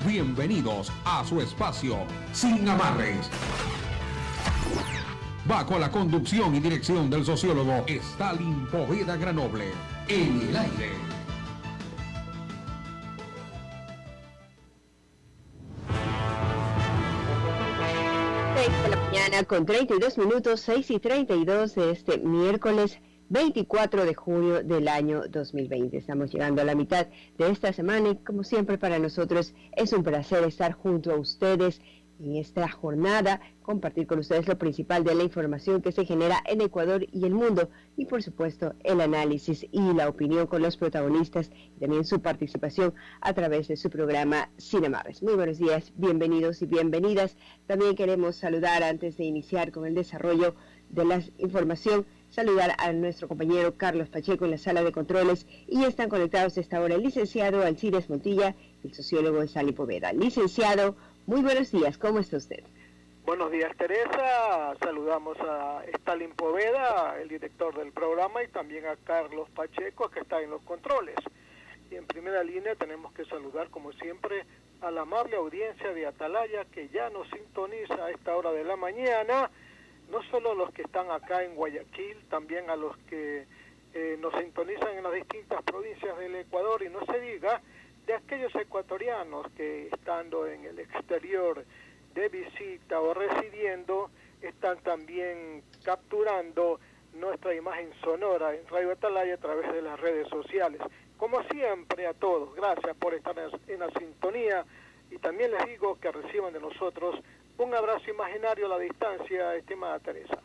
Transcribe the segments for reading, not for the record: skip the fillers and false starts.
Bienvenidos a su espacio Sin Amarres. Bajo la conducción y dirección del sociólogo Stalin Poveda Granoble. En el aire. 6:32, 6:32 de este miércoles 24 de junio del año 2020. Estamos llegando a la mitad de esta semana y como siempre para nosotros es un placer estar junto a ustedes en esta jornada, compartir con ustedes lo principal de la información que se genera en Ecuador y el mundo y por supuesto el análisis y la opinión con los protagonistas y también su participación a través de su programa Sin Amarres. Muy buenos días, bienvenidos y bienvenidas. También queremos saludar antes de iniciar con el desarrollo de la información, saludar a nuestro compañero Carlos Pacheco en la sala de controles y están conectados a esta hora el licenciado Alcides Montilla y el sociólogo Stalin Poveda. Licenciado, muy buenos días, ¿cómo está usted? Buenos días, Teresa. Saludamos a Stalin Poveda, el director del programa, y también a Carlos Pacheco, que está en los controles. Y en primera línea tenemos que saludar, como siempre, a la amable audiencia de Atalaya, que ya nos sintoniza a esta hora de la mañana, no solo los que están acá en Guayaquil, también a los que nos sintonizan en las distintas provincias del Ecuador, y no se diga de aquellos ecuatorianos que estando en el exterior de visita o residiendo, están también capturando nuestra imagen sonora en Radio Atalaya a través de las redes sociales. Como siempre a todos, gracias por estar en la sintonía y también les digo que reciban de nosotros un abrazo imaginario a la distancia, estimada Teresa.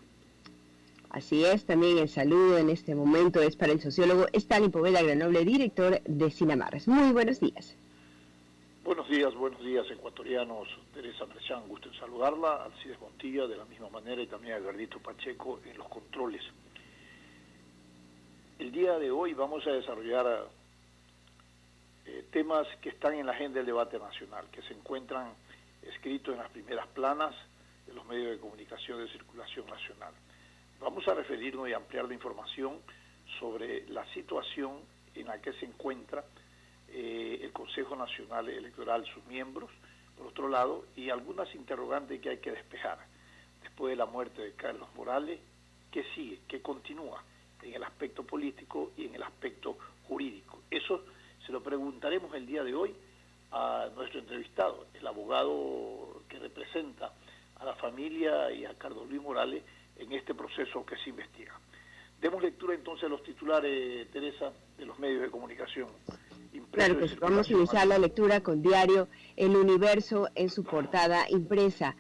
Así es, también el saludo en este momento es para el sociólogo Stalin Poveda Granoble, director de Sin Amarres. Muy buenos días. Buenos días ecuatorianos. Teresa Merchán, gusto en saludarla, Alcides Montilla de la misma manera y también a Gardito Pacheco en los controles. El día de hoy vamos a desarrollar temas que están en la agenda del debate nacional, que se encuentran escritos en las primeras planas de los medios de comunicación de circulación nacional. Vamos a referirnos y ampliar la información sobre la situación en la que se encuentra el Consejo Nacional Electoral, sus miembros, por otro lado, y algunas interrogantes que hay que despejar. Después de la muerte de Carlos Morales, ¿qué sigue? ¿Qué continúa en el aspecto político y en el aspecto jurídico? Eso se lo preguntaremos el día de hoy a nuestro entrevistado, el abogado que representa a la familia y a Carlos Luis Morales en este proceso que se investiga. Demos lectura entonces a los titulares, Teresa, de los medios de comunicación. Claro, pues vamos a iniciar la lectura con diario El Universo en su portada impresa.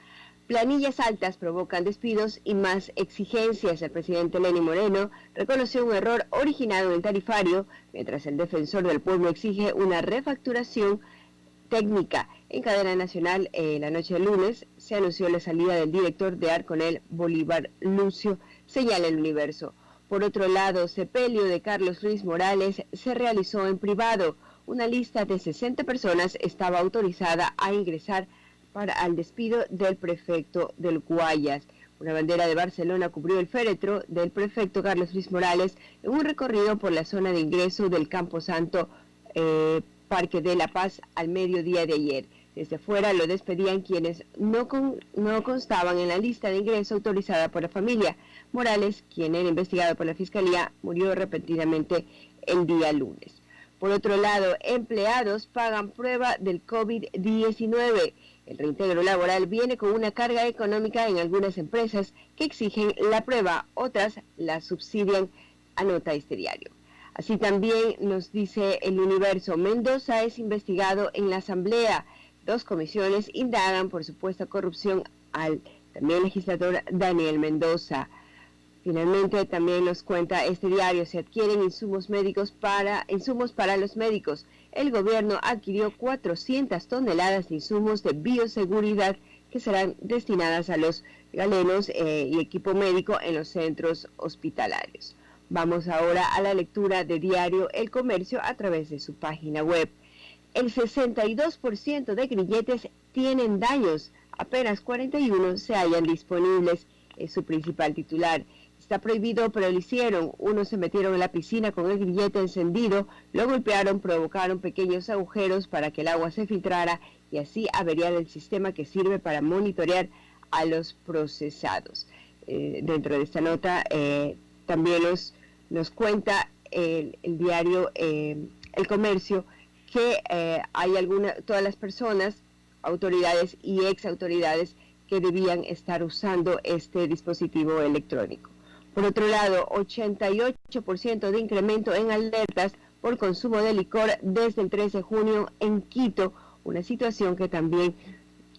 Planillas altas provocan despidos y más exigencias. El presidente Lenín Moreno reconoció un error originado en el tarifario, mientras el defensor del pueblo exige una refacturación técnica. En cadena nacional, la noche del lunes, se anunció la salida del director de Arconel, Bolívar Lucio, señala El Universo. Por otro lado, sepelio de Carlos Luis Morales se realizó en privado. Una lista de 60 personas estaba autorizada a ingresar al despido del prefecto del Guayas. Una bandera de Barcelona cubrió el féretro del prefecto Carlos Luis Morales en un recorrido por la zona de ingreso del Camposanto Parque de la Paz al mediodía de ayer. Desde fuera lo despedían quienes no constaban en la lista de ingreso autorizada por la familia. Morales, quien era investigado por la Fiscalía, murió repentinamente el día lunes. Por otro lado, empleados pagan prueba del COVID-19. El reintegro laboral viene con una carga económica en algunas empresas que exigen la prueba, otras la subsidian, anota este diario. Así también nos dice El Universo, Mendoza es investigado en la Asamblea. 2 comisiones indagan por supuesta corrupción al también legislador Daniel Mendoza. Finalmente también nos cuenta este diario, se adquieren insumos para los médicos. El gobierno adquirió 400 toneladas de insumos de bioseguridad que serán destinadas a los galenos y equipo médico en los centros hospitalarios. Vamos ahora a la lectura de diario El Comercio a través de su página web. El 62% de grilletes tienen daños, apenas 41 se hallan disponibles, es su principal titular. Está prohibido, pero lo hicieron. Unos se metieron en la piscina con el grillete encendido, lo golpearon, provocaron pequeños agujeros para que el agua se filtrara y así averiar el sistema que sirve para monitorear a los procesados. Dentro de esta nota también nos cuenta el diario El Comercio que hay todas las personas, autoridades y ex autoridades que debían estar usando este dispositivo electrónico. Por otro lado, 88% de incremento en alertas por consumo de licor desde el 13 de junio en Quito, una situación que también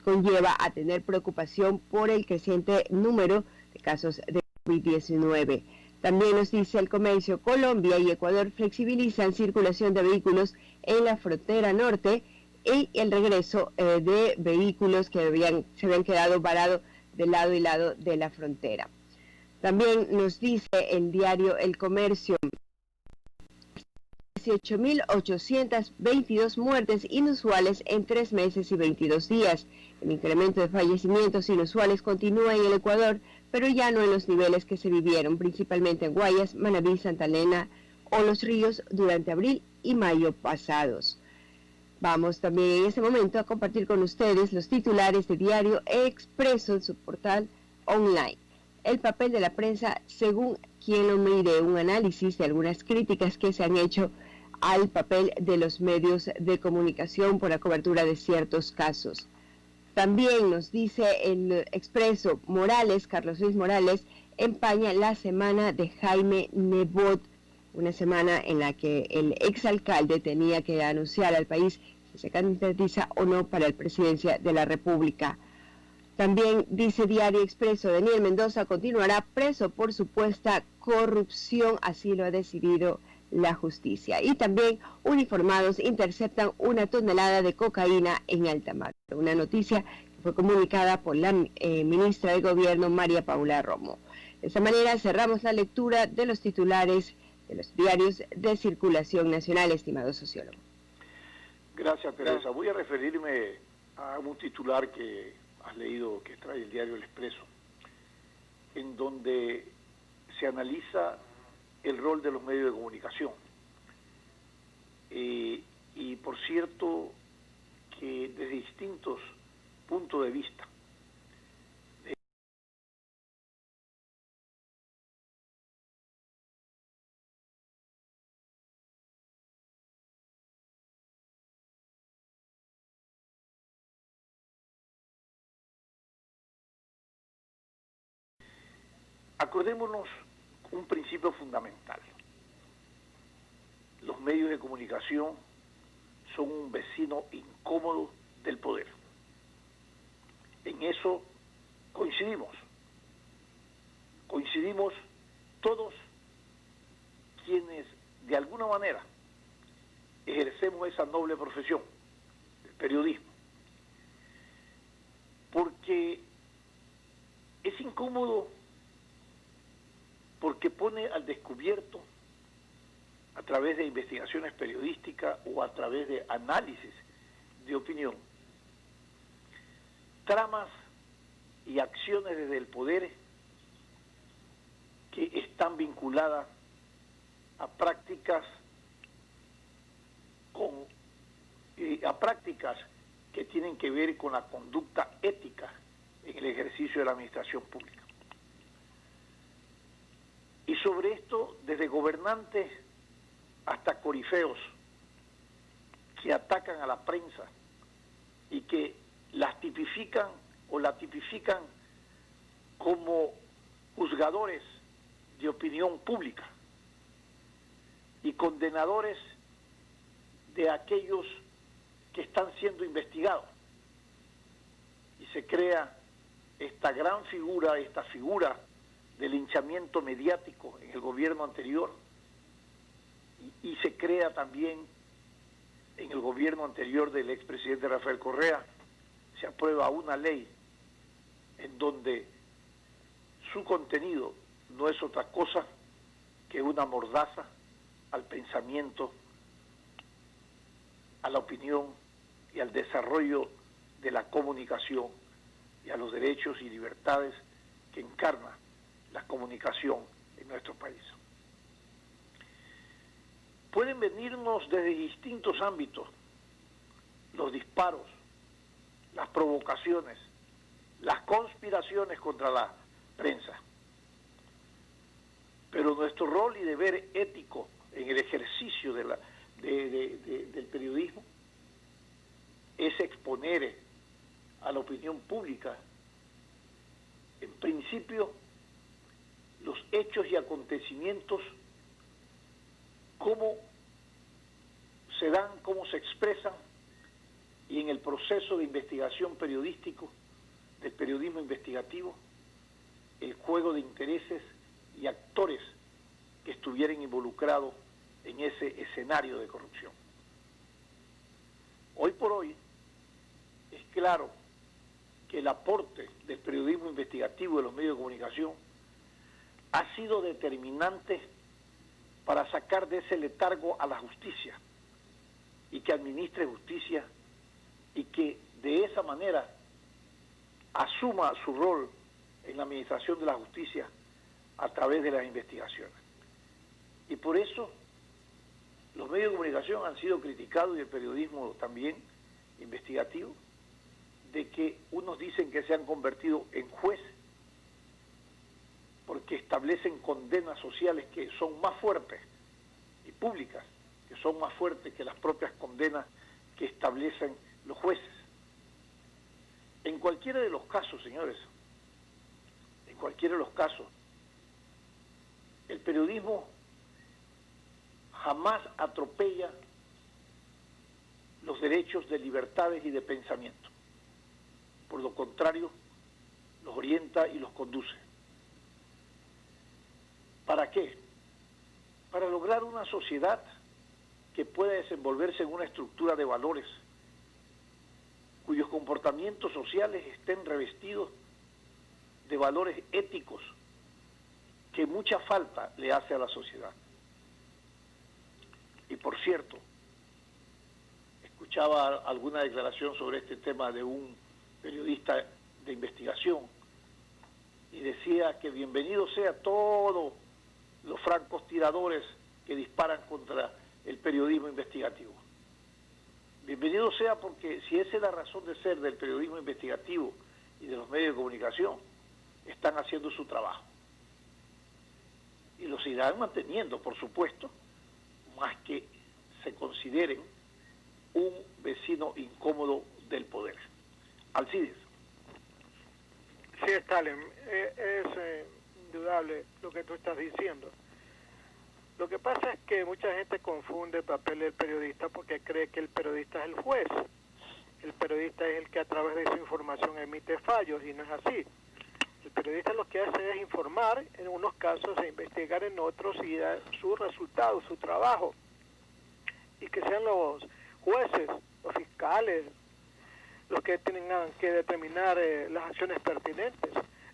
conlleva a tener preocupación por el creciente número de casos de COVID-19. También nos dice El Comercio, Colombia y Ecuador flexibilizan circulación de vehículos en la frontera norte y el regreso de vehículos que se habían quedado varados de lado y lado de la frontera. También nos dice el diario El Comercio, 18.822 muertes inusuales en 3 meses y 22 días. El incremento de fallecimientos inusuales continúa en el Ecuador, pero ya no en los niveles que se vivieron, principalmente en Guayas, Manabí, Santa Elena o Los Ríos durante abril y mayo pasados. Vamos también en este momento a compartir con ustedes los titulares de Diario Expreso en su portal online. El papel de la prensa según quien lo mire, un análisis de algunas críticas que se han hecho al papel de los medios de comunicación por la cobertura de ciertos casos. También nos dice el Expreso, Carlos Luis Morales, empaña la semana de Jaime Nebot, una semana en la que el exalcalde tenía que anunciar al país si se candidatiza o no para la presidencia de la República. También dice Diario Expreso, Daniel Mendoza continuará preso por supuesta corrupción, así lo ha decidido la justicia. Y también uniformados interceptan 1 tonelada de cocaína en alta mar. Una noticia que fue comunicada por la ministra de Gobierno, María Paula Romo. De esta manera cerramos la lectura de los titulares de los diarios de circulación nacional, estimado sociólogo. Gracias, Teresa. Voy a referirme a un titular que has leído, que trae el diario El Expreso, en donde se analiza el rol de los medios de comunicación. Y por cierto, que desde distintos puntos de vista, acordémonos un principio fundamental. Los medios de comunicación son un vecino incómodo del poder. En eso coincidimos. Coincidimos todos quienes de alguna manera ejercemos esa noble profesión, el periodismo. Porque es incómodo porque pone al descubierto, a través de investigaciones periodísticas o a través de análisis de opinión, tramas y acciones desde el poder que están vinculadas a prácticas que tienen que ver con la conducta ética en el ejercicio de la administración pública. Y sobre esto, desde gobernantes hasta corifeos que atacan a la prensa y que la tipifican como juzgadores de opinión pública y condenadores de aquellos que están siendo investigados. Y se crea esta gran figura, esta figura del linchamiento mediático en el gobierno anterior, y se crea también en el gobierno anterior del expresidente Rafael Correa. Se aprueba una ley en donde su contenido no es otra cosa que una mordaza al pensamiento, a la opinión y al desarrollo de la comunicación y a los derechos y libertades que encarna la comunicación nuestro país. Pueden venirnos desde distintos ámbitos los disparos, las provocaciones, las conspiraciones contra la prensa. Pero nuestro rol y deber ético en el ejercicio del periodismo es exponer a la opinión pública, en principio, los hechos y acontecimientos, cómo se dan, cómo se expresan, y en el proceso de investigación periodístico, del periodismo investigativo, el juego de intereses y actores que estuvieran involucrados en ese escenario de corrupción. Hoy por hoy es claro que el aporte del periodismo investigativo de los medios de comunicación ha sido determinante para sacar de ese letargo a la justicia y que administre justicia y que de esa manera asuma su rol en la administración de la justicia a través de las investigaciones. Y por eso los medios de comunicación han sido criticados, y el periodismo también investigativo, de que unos dicen que se han convertido en juez porque establecen condenas sociales que son más fuertes y públicas, que son más fuertes que las propias condenas que establecen los jueces. En cualquiera de los casos, señores, en cualquiera de los casos, el periodismo jamás atropella los derechos de libertades y de pensamiento. Por lo contrario, los orienta y los conduce. ¿Para qué? Para lograr una sociedad que pueda desenvolverse en una estructura de valores, cuyos comportamientos sociales estén revestidos de valores éticos que mucha falta le hace a la sociedad. Y por cierto, escuchaba alguna declaración sobre este tema de un periodista de investigación y decía que bienvenido sea todos los francotiradores que disparan contra el periodismo investigativo. Bienvenido sea, porque si esa es la razón de ser del periodismo investigativo y de los medios de comunicación, están haciendo su trabajo. Y lo seguirán manteniendo, por supuesto, más que se consideren un vecino incómodo del poder. Alcides. Sí, Stalin, es indudable lo que tú estás diciendo. Lo que pasa es que mucha gente confunde el papel del periodista porque cree que el periodista es el juez. El periodista es el que a través de su información emite fallos, y no es así. El periodista lo que hace es informar en unos casos e investigar en otros y dar sus resultados, su trabajo. Y que sean los jueces, los fiscales, los que tengan que determinar las acciones pertinentes.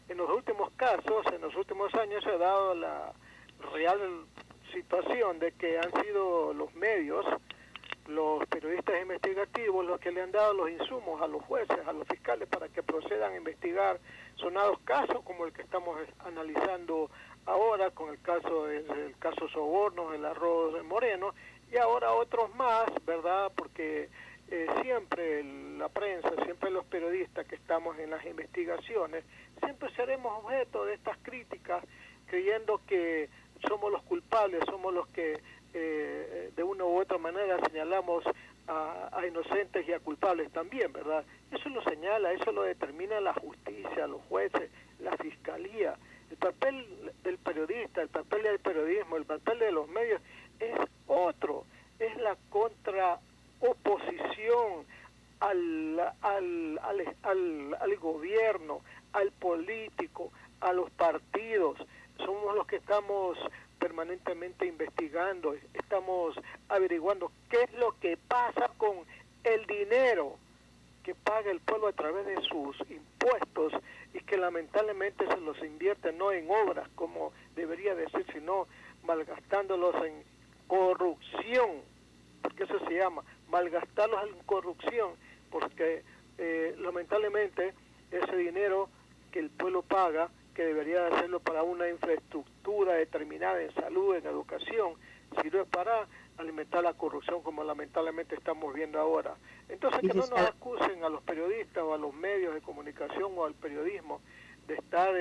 En los últimos casos, en los últimos años, se ha dado la real situación de que han sido los medios, los periodistas investigativos, los que le han dado los insumos a los jueces, a los fiscales, para que procedan a investigar sonados casos como el que estamos analizando ahora, con el caso Sobornos, el arroz de Moreno, y ahora otros más, ¿verdad? Porque siempre la prensa, siempre los periodistas que estamos en las investigaciones, siempre seremos objeto de estas críticas, creyendo que somos los culpables, somos los que de una u otra manera señalamos a inocentes y a culpables también, ¿verdad? Eso lo señala, eso lo determina la justicia, los jueces, la fiscalía. El papel del periodista, el papel del periodismo, el papel de los medios es otro, es la contraoposición al gobierno, al político, a los partidos. Somos los que estamos permanentemente investigando, estamos averiguando qué es lo que pasa con el dinero que paga el pueblo a través de sus impuestos y que lamentablemente se los invierte no en obras como debería decir, sino malgastándolos en corrupción, porque eso se llama, malgastarlos en corrupción, porque lamentablemente ese dinero que el pueblo paga que debería hacerlo para una infraestructura determinada en salud, en educación, sino es para alimentar la corrupción como lamentablemente estamos viendo ahora. Entonces que no nos acusen a los periodistas o a los medios de comunicación o al periodismo de estar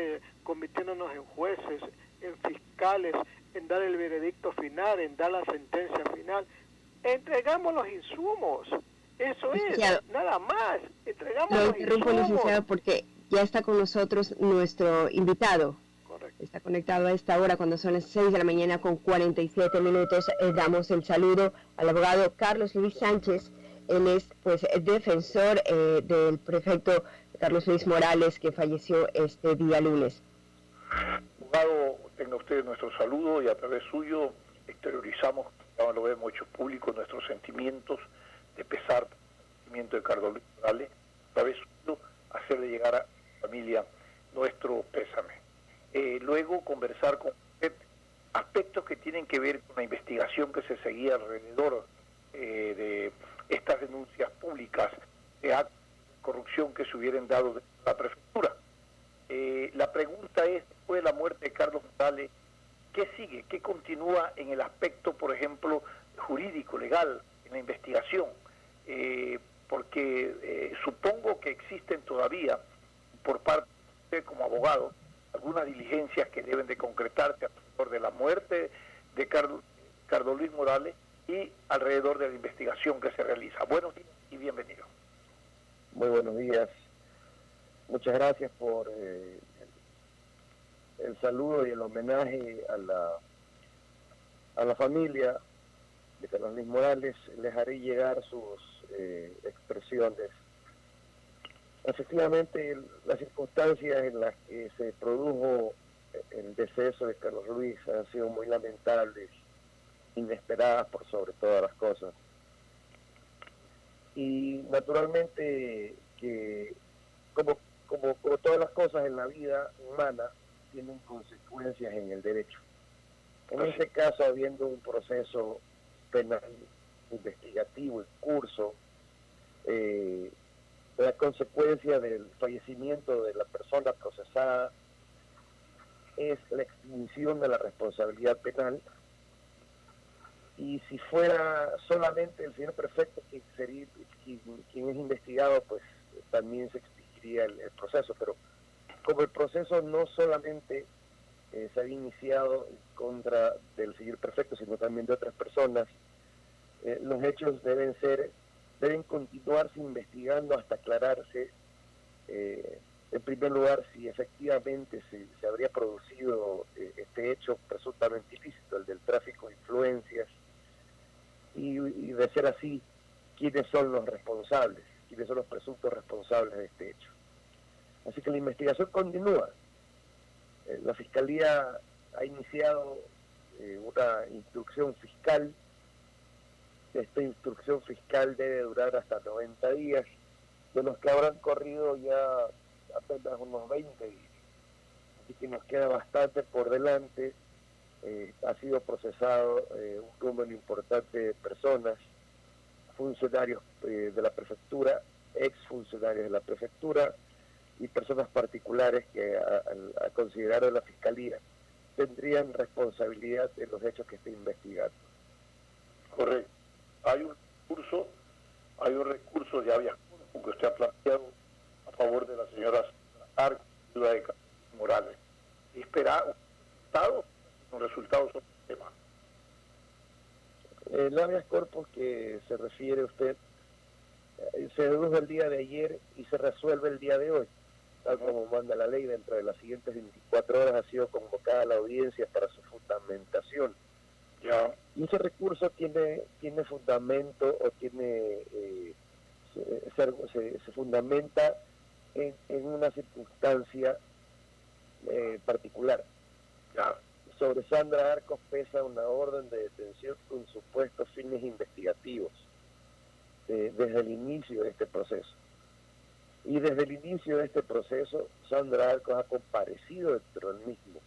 convirtiéndonos en jueces, en fiscales, en dar el veredicto final, en dar la sentencia final. Entregamos los insumos, eso es, nada más, entregamos los insumos. Lo interrumpo, licenciado, porque ya está con nosotros nuestro invitado. Correcto. Está conectado a esta hora cuando son las 6 de la mañana con 47 minutos. Damos el saludo al abogado Carlos Luis Sánchez. Él es pues defensor del prefecto Carlos Luis Morales, que falleció este día lunes. Abogado, tenga usted nuestro saludo y a través suyo exteriorizamos, ya lo hemos hecho público, nuestros sentimientos de pesar por el fallecimiento de Carlos Luis Morales, a través suyo hacerle llegar a la familia nuestro pésame. Luego conversar con usted aspectos que tienen que ver con la investigación que se seguía alrededor de estas denuncias públicas de actos de corrupción que se hubieran dado de la prefectura. La pregunta es, después de la muerte de Carlos Morales, ¿qué sigue? ¿Qué continúa en el aspecto, por ejemplo, jurídico, legal, en la investigación? Porque supongo que existen todavía, por parte de usted como abogado, algunas diligencias que deben de concretarse alrededor de la muerte de Carlos Luis Morales y alrededor de la investigación que se realiza. Buenos días y bienvenido. Muy buenos días. Muchas gracias por el saludo y el homenaje a la familia de Carlos Luis Morales. Les haré llegar sus expresiones. Efectivamente, las circunstancias en las que se produjo el deceso de Carlos Luis han sido muy lamentables, inesperadas por sobre todas las cosas. Y naturalmente que como todas las cosas en la vida humana tienen consecuencias en el derecho. En este caso, habiendo un proceso penal investigativo en curso, la consecuencia del fallecimiento de la persona procesada es la extinción de la responsabilidad penal, y si fuera solamente el señor prefecto quien es investigado, pues también se extinguiría el proceso. Pero como el proceso no solamente se había iniciado en contra del señor prefecto, sino también de otras personas, los hechos deben continuarse investigando hasta aclararse, en primer lugar, si efectivamente se habría producido este hecho presuntamente ilícito, el del tráfico de influencias, y de ser así, quiénes son los responsables, quiénes son los presuntos responsables de este hecho. Así que la investigación continúa. La Fiscalía ha iniciado una instrucción fiscal. Esta instrucción fiscal debe durar hasta 90 días, de los que habrán corrido ya apenas unos 20 días. Así que nos queda bastante por delante. Ha sido procesado un número importante de personas, funcionarios de la prefectura, exfuncionarios de la prefectura y personas particulares que a considerar de la Fiscalía tendrían responsabilidad en los hechos que está investigando. Correcto. Hay un recurso de habeas corpus que usted ha planteado a favor de la señora Arco, ciudad de Carlos Morales. ¿Espera un resultado sobre el tema? El habeas corpus que se refiere usted se dedujo el día de ayer y se resuelve el día de hoy, tal como manda la ley. Dentro de las siguientes 24 horas ha sido convocada la audiencia para su fundamentación. Ya. Y ese recurso tiene fundamento, o se fundamenta en una circunstancia particular. Ya. Sobre Sandra Arcos pesa una orden de detención con supuestos fines investigativos desde el inicio de este proceso. Y desde el inicio de este proceso, Sandra Arcos ha comparecido dentro del mismo,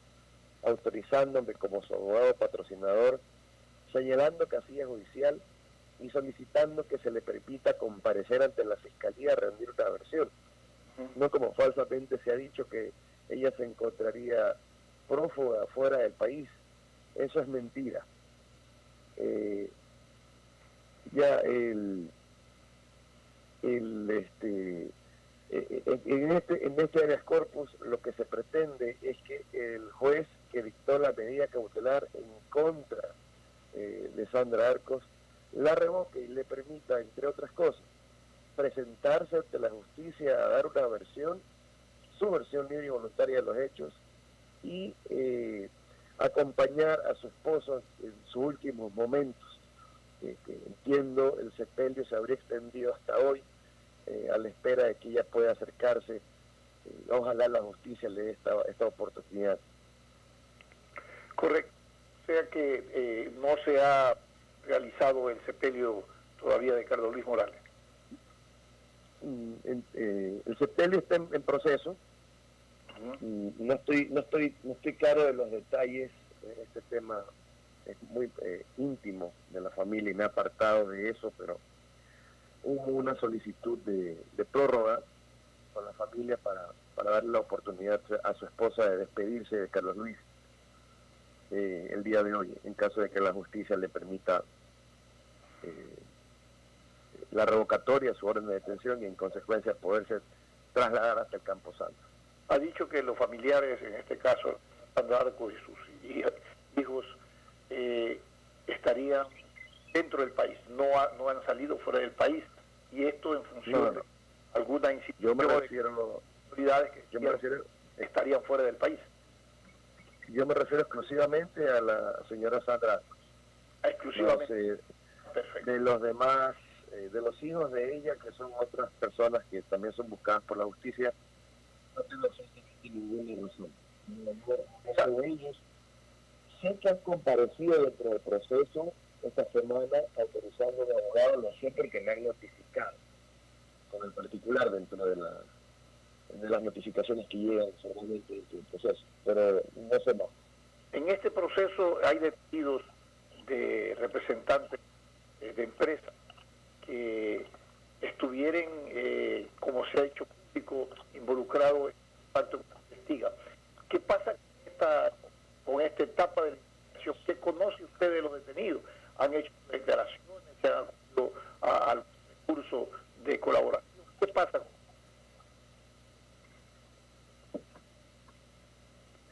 autorizándome como su abogado patrocinador, señalando casilla judicial y solicitando que se le permita comparecer ante la Fiscalía a rendir una versión. No como falsamente se ha dicho que ella se encontraría prófuga fuera del país. Eso es mentira. En este habeas corpus lo que se pretende es que el juez que dictó la medida cautelar en contra de Sandra Arcos la revoque y le permita, entre otras cosas, presentarse ante la justicia a dar una versión, su versión libre y voluntaria de los hechos, y acompañar a su esposo en sus últimos momentos. Entiendo, el sepelio se habría extendido hasta hoy, a la espera de que ella pueda acercarse. Ojalá la justicia le dé esta oportunidad. Correcto. O sea que no se ha realizado el sepelio todavía de Carlos Luis Morales. El sepelio está en proceso. No estoy claro de los detalles. Este tema es muy íntimo de la familia y me he apartado de eso, pero hubo una solicitud de prórroga con la familia para darle la oportunidad a su esposa de despedirse de Carlos Luis el día de hoy, en caso de que la justicia le permita la revocatoria, su orden de detención, y en consecuencia poderse trasladar hasta el Camposanto. Ha dicho que los familiares, en este caso Sandra Arcos y sus hijos, estarían dentro del país, no han salido fuera del país, y esto en función de alguna institución de autoridades que estarían fuera del país. Yo me refiero exclusivamente a la señora Sandra Arcos. Exclusivamente. Perfecto. De los demás, de los hijos de ella, que son otras personas que también son buscadas por la justicia, no tengo absolutamente ninguna razón. No de ellos. Sé que han comparecido dentro del proceso esta semana autorizando a un abogado, lo sé porque me han notificado con el particular dentro de las notificaciones que llegan solamente dentro del proceso, pero no sé más. En este proceso hay detenidos de representantes de empresas que estuvieran, como se ha hecho público, involucrados en el pacto que se investiga. ¿Qué pasa con esta etapa de la investigación? ¿Qué conoce usted de los detenidos? ¿Han hecho declaraciones? ¿Se han acudido al curso de colaboración? ¿Qué pasa?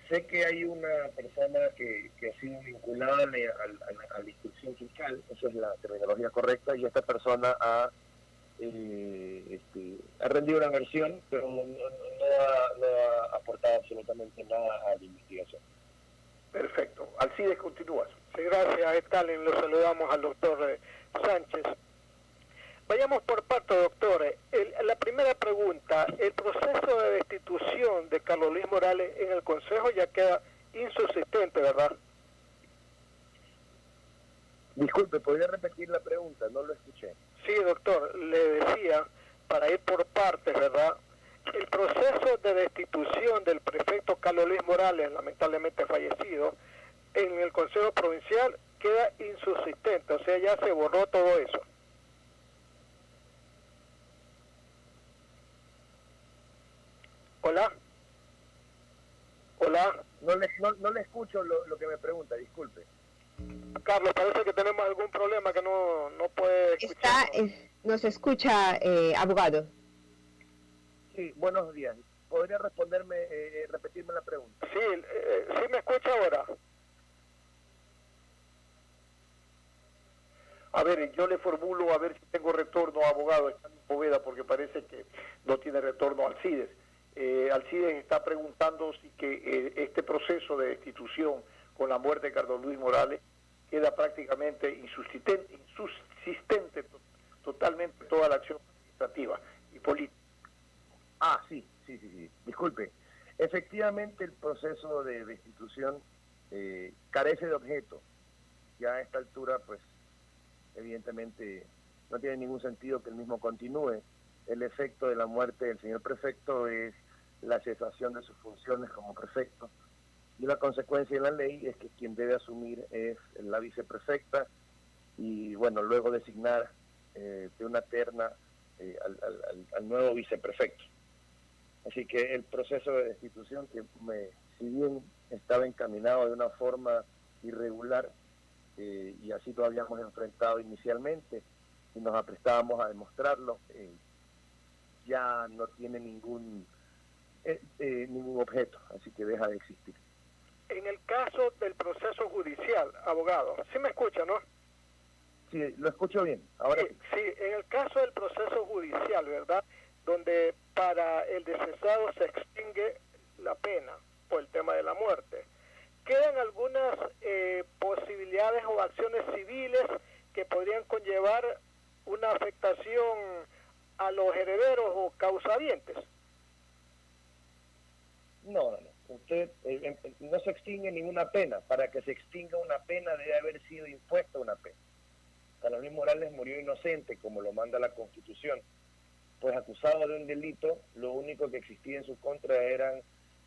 Sé que hay una persona que ha sido vinculada a la instrucción fiscal, esa es la terminología correcta, y esta persona ha rendido una versión, pero no ha aportado absolutamente nada a la investigación. Perfecto. Alcides, continúas. Sí, gracias, Stalin. Lo saludamos al doctor Sánchez. Vayamos por partes, doctor. La primera pregunta, el proceso de destitución de Carlos Luis Morales en el Consejo ya queda insubsistente, ¿verdad? Disculpe, ¿podría repetir la pregunta? No lo escuché. Sí, doctor, le decía, para ir por partes, ¿verdad? El proceso de destitución del prefecto Carlos Luis Morales, lamentablemente fallecido, en el Consejo Provincial queda insubsistente, o sea, ya se borró todo eso. Hola. Hola. No le escucho lo que me pregunta, disculpe. Carlos, parece que tenemos algún problema que no puede escuchar. Nos escucha, abogado. Sí, buenos días. ¿Podría repetirme la pregunta? Sí, ¿sí me escucha ahora? A ver, yo le formulo a ver si tengo retorno, abogado Stalin Poveda, porque parece que no tiene retorno Alcides. Alcides está preguntando si que este proceso de destitución con la muerte de Carlos Luis Morales queda prácticamente insubsistente totalmente toda la acción administrativa y política. Sí. Disculpe. Efectivamente, el proceso de destitución carece de objeto. Ya a esta altura, pues, evidentemente no tiene ningún sentido que el mismo continúe. El efecto de la muerte del señor prefecto es la cesación de sus funciones como prefecto, y la consecuencia de la ley es que quien debe asumir es la viceprefecta, y bueno, luego designar de una terna al nuevo viceprefecto. Así que el proceso de destitución, si bien estaba encaminado de una forma irregular, y así lo habíamos enfrentado inicialmente, y nos aprestábamos a demostrarlo, ya no tiene ningún objeto, así que deja de existir. En el caso del proceso judicial, abogado, ¿sí me escucha, no? Sí, lo escucho bien. Ahora sí. Sí, en el caso del proceso judicial, ¿verdad? Donde para el descensado se extingue la pena por el tema de la muerte. ¿Quedan algunas posibilidades o acciones civiles que podrían conllevar una afectación a los herederos o causavientes? No. Usted no se extingue ninguna pena. Para que se extinga una pena debe haber sido impuesta una pena. Carlos Luis Morales murió inocente, como lo manda la Constitución, pues acusado de un delito, lo único que existía en su contra eran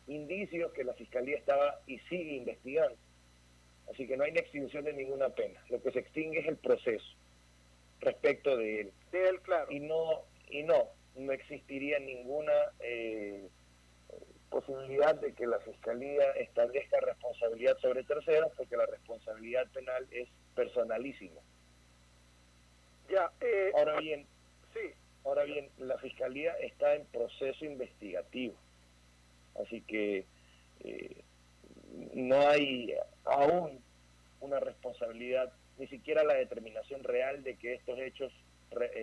indicios que la Fiscalía estaba y sigue investigando. Así que no hay una extinción de ninguna pena. Lo que se extingue es el proceso respecto de él. De él, claro. Y no existiría ninguna posibilidad de que la Fiscalía establezca responsabilidad sobre terceros, porque la responsabilidad penal es personalísima. Ya, Ahora bien, sí. La Fiscalía está en proceso investigativo, así que no hay aún una responsabilidad, ni siquiera la determinación real de que estos hechos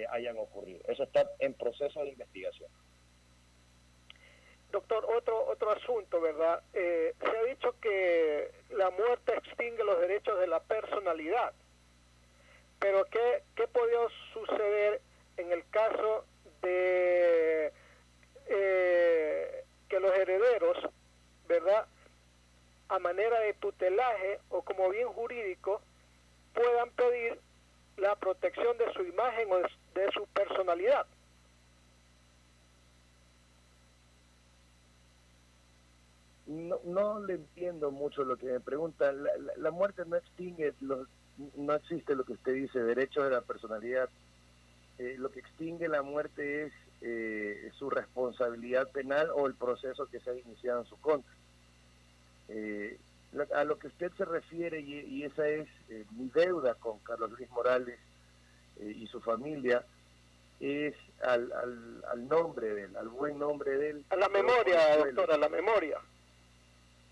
hayan ocurrido. Eso está en proceso de investigación. Doctor, otro asunto, ¿verdad? Se ha dicho que la muerte extingue los derechos de la personalidad, pero ¿qué podría suceder en el caso de que los herederos, ¿verdad?, a manera de tutelaje o como bien jurídico, puedan pedir la protección de su imagen o de su personalidad? No le entiendo mucho lo que me pregunta. La muerte no extingue, no existe lo que usted dice, derecho de la personalidad. Lo que extingue la muerte es su responsabilidad penal o el proceso que se ha iniciado en su contra. A lo que usted se refiere, y esa es mi deuda con Carlos Luis Morales y su familia, es al nombre de él, al buen nombre de él. A la memoria, doctora, a la memoria.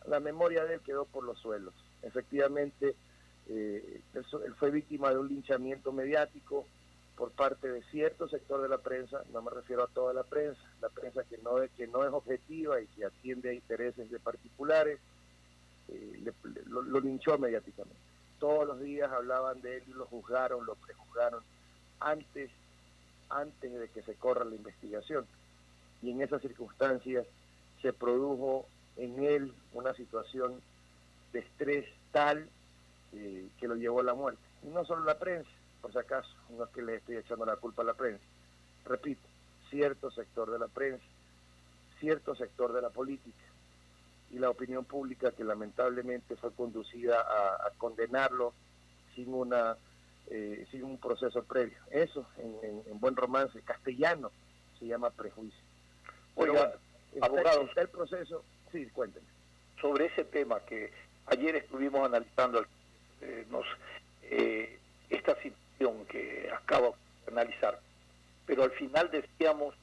La memoria de él quedó por los suelos. Efectivamente, él fue víctima de un linchamiento mediático por parte de cierto sector de la prensa, no me refiero a toda la prensa que no es objetiva y que atiende a intereses de particulares, lo linchó mediáticamente. Todos los días hablaban de él y lo juzgaron, lo prejuzgaron antes de que se corra la investigación. Y en esas circunstancias se produjo en él una situación de estrés tal que lo llevó a la muerte. Y no solo la prensa, por si acaso, no es que le estoy echando la culpa a la prensa. Repito, cierto sector de la prensa, cierto sector de la política y la opinión pública que lamentablemente fue conducida a condenarlo sin un proceso previo. Eso, en buen romance castellano, se llama prejuicio. Oiga, abogados, está el proceso. Sí, cuéntenme. Sobre ese tema que ayer estuvimos analizando, esta situación que acabo de analizar, pero al final decíamos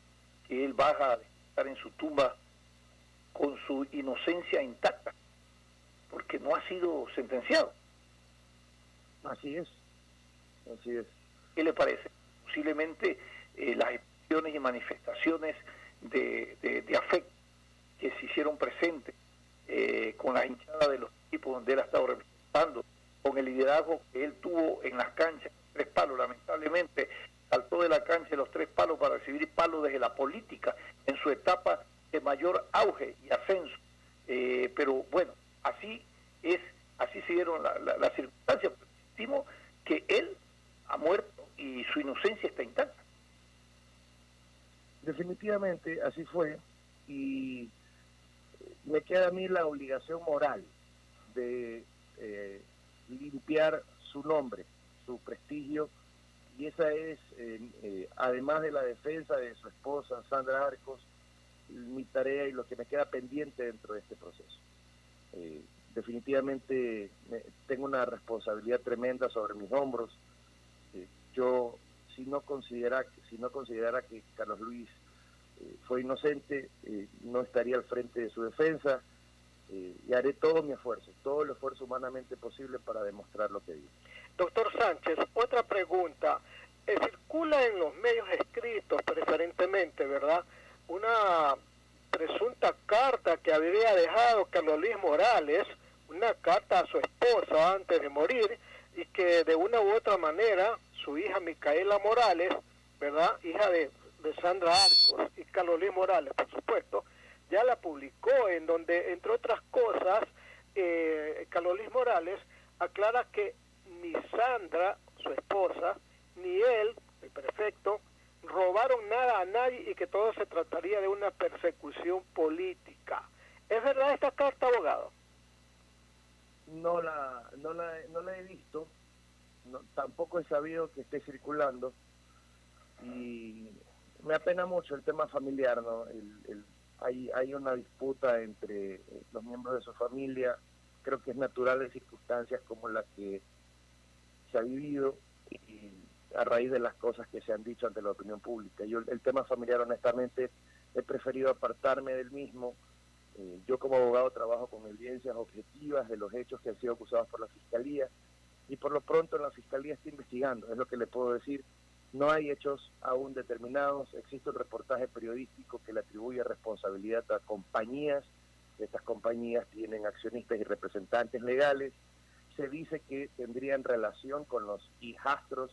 que él va a estar en su tumba con su inocencia intacta, porque no ha sido sentenciado. Así es. ¿Qué le parece? Posiblemente las expresiones y manifestaciones de afecto que se hicieron presentes con la hinchada de los equipos donde él ha estado representando, con el liderazgo que él tuvo en las canchas, 3 palos, lamentablemente saltó de la cancha de los 3 palos para recibir palos desde la política en su etapa de mayor auge y ascenso, pero bueno, así se dieron las circunstancias. Estimo que él ha muerto y su inocencia está intacta. Definitivamente así fue, y me queda a mí la obligación moral de limpiar su nombre, su prestigio, y esa es, además de la defensa de su esposa Sandra Arcos, mi tarea y lo que me queda pendiente dentro de este proceso. Definitivamente tengo una responsabilidad tremenda sobre mis hombros. Yo, si no considerara que Carlos Luis fue inocente, no estaría al frente de su defensa, y haré todo el esfuerzo humanamente posible para demostrar lo que digo. Doctor Sánchez, otra pregunta. Circula en los medios escritos, preferentemente, ¿verdad?, una presunta carta que habría dejado Carlos Luis Morales, una carta a su esposa antes de morir, y que de una u otra manera su hija Micaela Morales, ¿verdad?, hija de Sandra Arcos y Carlos Luis Morales, por supuesto, ya la publicó, en donde, entre otras cosas, Carlos Luis Morales aclara que ni Sandra, su esposa, ni él, el prefecto, robaron nada a nadie y que todo se trataría de una persecución política. ¿Es verdad esta carta, abogado? No la he visto, tampoco he sabido que esté circulando, y me apena mucho el tema familiar, ¿no? Hay una disputa entre los miembros de su familia. Creo que es natural en circunstancias como las que se ha vivido y a raíz de las cosas que se han dicho ante la opinión pública. Yo el tema familiar, honestamente, he preferido apartarme del mismo. Yo como abogado trabajo con evidencias objetivas de los hechos que han sido acusados por la Fiscalía, y por lo pronto la Fiscalía está investigando, es lo que le puedo decir. No hay hechos aún determinados, existe un reportaje periodístico que le atribuye responsabilidad a compañías. Estas compañías tienen accionistas y representantes legales. Se dice que tendrían relación con los hijastros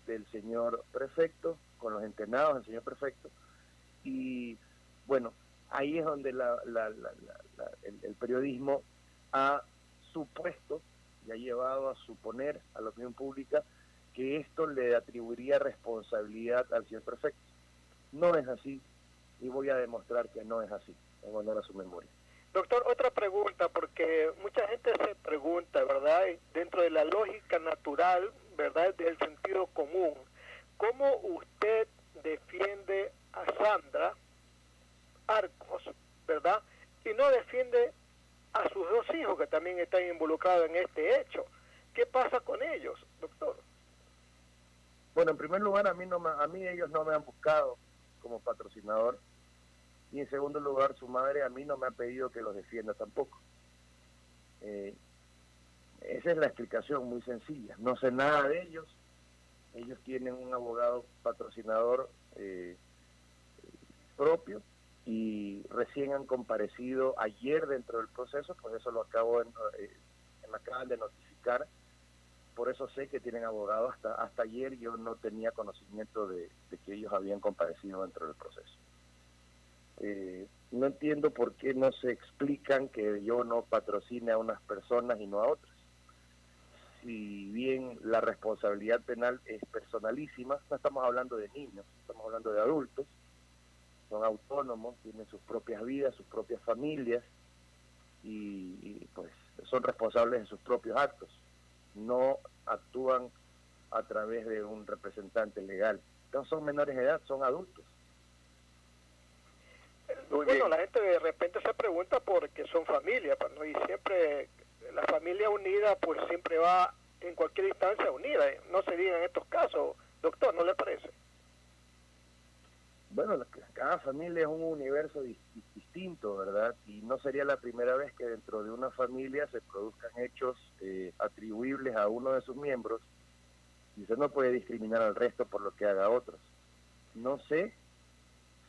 del señor prefecto, con los entrenados del señor prefecto, y bueno, ahí es donde el periodismo ha supuesto y ha llevado a suponer a la opinión pública que esto le atribuiría responsabilidad al señor prefecto. No es así, y voy a demostrar que no es así, en honor a su memoria. Doctor, otra pregunta, porque mucha gente se pregunta, ¿verdad?, dentro de la lógica natural, ¿verdad?, del sentido común, ¿cómo usted defiende a Sandra Arcos, ¿verdad?, y no defiende a sus dos hijos que también están involucrados en este hecho? ¿Qué pasa con ellos, doctor? Bueno, en primer lugar, a mí ellos no me han buscado como patrocinador, y en segundo lugar, su madre a mí no me ha pedido que los defienda tampoco. Esa es la explicación muy sencilla. No sé nada de ellos. Ellos tienen un abogado patrocinador propio, y recién han comparecido ayer dentro del proceso, pues eso lo me acaban de notificar. Por eso sé que tienen abogado. Hasta ayer yo no tenía conocimiento de que ellos habían comparecido dentro del proceso. No entiendo por qué no se explican que yo no patrocine a unas personas y no a otras. Si bien la responsabilidad penal es personalísima, no estamos hablando de niños, estamos hablando de adultos, son autónomos, tienen sus propias vidas, sus propias familias, y pues son responsables de sus propios actos. No actúan a través de un representante legal. No son menores de edad, son adultos. Bueno, la gente de repente se pregunta porque son familia, ¿no? Y siempre la familia unida pues siempre va en cualquier instancia unida. No se diga en estos casos, doctor, ¿no le parece? Bueno, cada familia es un universo distinto, ¿verdad? Y no sería la primera vez que dentro de una familia se produzcan hechos atribuibles a uno de sus miembros, y usted no puede discriminar al resto por lo que haga otros. No sé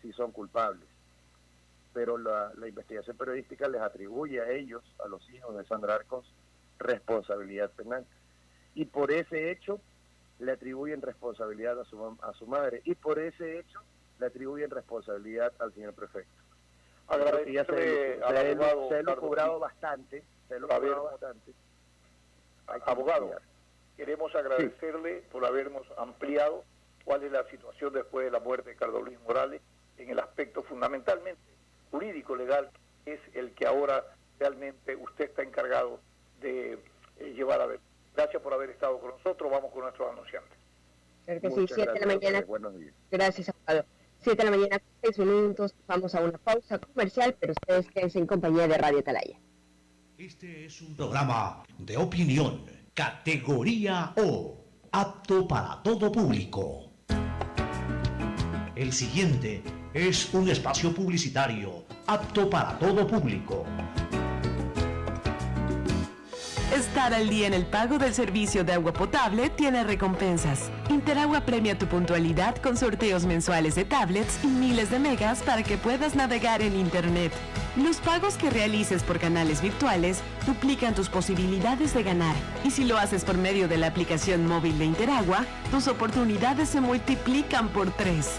si son culpables, pero la investigación periodística les atribuye a ellos, a los hijos de Sandra Arcos, responsabilidad penal. Y por ese hecho le atribuyen responsabilidad a su madre, y por ese hecho le atribuyen responsabilidad al señor prefecto. Agradecerle al abogado. Se lo cobrado bastante. Abogado, queremos agradecerle por habernos ampliado cuál es la situación después de la muerte de Carlos Luis Morales en el aspecto fundamentalmente jurídico legal, que es el que ahora realmente usted está encargado de llevar a ver. Gracias por haber estado con nosotros. Vamos con nuestros anunciantes. Claro que sí, 7 de la mañana. Buenos días. Gracias, abogado. 7 de la mañana, 6 minutos. Vamos a una pausa comercial, pero ustedes quédense en compañía de Radio Atalaya. Este es un programa de opinión, categoría O, apto para todo público. El siguiente es un espacio publicitario apto para todo público. Estar al día en el pago del servicio de agua potable tiene recompensas. Interagua premia tu puntualidad con sorteos mensuales de tablets y miles de megas para que puedas navegar en Internet. Los pagos que realices por canales virtuales duplican tus posibilidades de ganar. Y si lo haces por medio de la aplicación móvil de Interagua, tus oportunidades se multiplican por 3.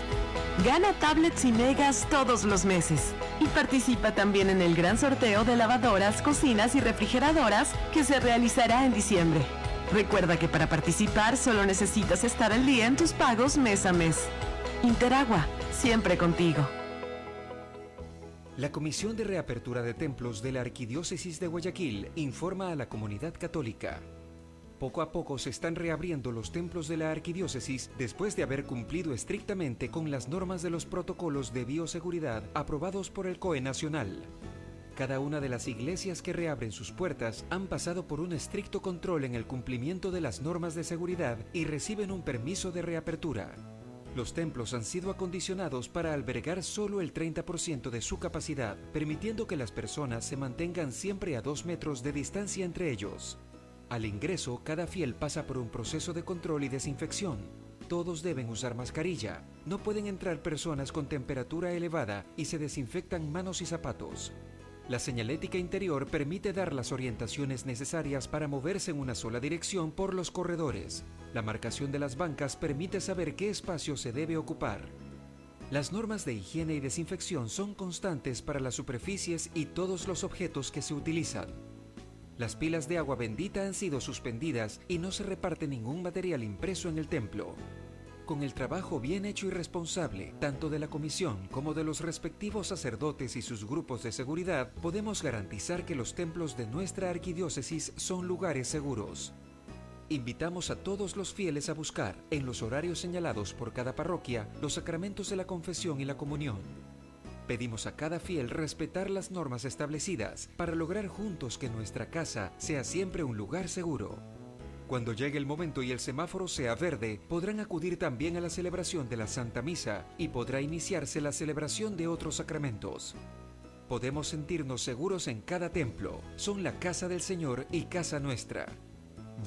Gana tablets y megas todos los meses. Y participa también en el gran sorteo de lavadoras, cocinas y refrigeradoras que se realizará en diciembre. Recuerda que para participar solo necesitas estar al día en tus pagos mes a mes. Interagua, siempre contigo. La Comisión de Reapertura de Templos de la Arquidiócesis de Guayaquil informa a la comunidad católica. Poco a poco se están reabriendo los templos de la arquidiócesis después de haber cumplido estrictamente con las normas de los protocolos de bioseguridad aprobados por el COE Nacional. Cada una de las iglesias que reabren sus puertas han pasado por un estricto control en el cumplimiento de las normas de seguridad y reciben un permiso de reapertura. Los templos han sido acondicionados para albergar solo el 30% de su capacidad, permitiendo que las personas se mantengan siempre a 2 metros de distancia entre ellos. Al ingreso, cada fiel pasa por un proceso de control y desinfección. Todos deben usar mascarilla. No pueden entrar personas con temperatura elevada y se desinfectan manos y zapatos. La señalética interior permite dar las orientaciones necesarias para moverse en una sola dirección por los corredores. La marcación de las bancas permite saber qué espacio se debe ocupar. Las normas de higiene y desinfección son constantes para las superficies y todos los objetos que se utilizan. Las pilas de agua bendita han sido suspendidas y no se reparte ningún material impreso en el templo. Con el trabajo bien hecho y responsable, tanto de la comisión como de los respectivos sacerdotes y sus grupos de seguridad, podemos garantizar que los templos de nuestra arquidiócesis son lugares seguros. Invitamos a todos los fieles a buscar, en los horarios señalados por cada parroquia, los sacramentos de la confesión y la comunión. Pedimos a cada fiel respetar las normas establecidas para lograr juntos que nuestra casa sea siempre un lugar seguro. Cuando llegue el momento y el semáforo sea verde, podrán acudir también a la celebración de la Santa Misa y podrá iniciarse la celebración de otros sacramentos. Podemos sentirnos seguros en cada templo. Son la casa del Señor y casa nuestra.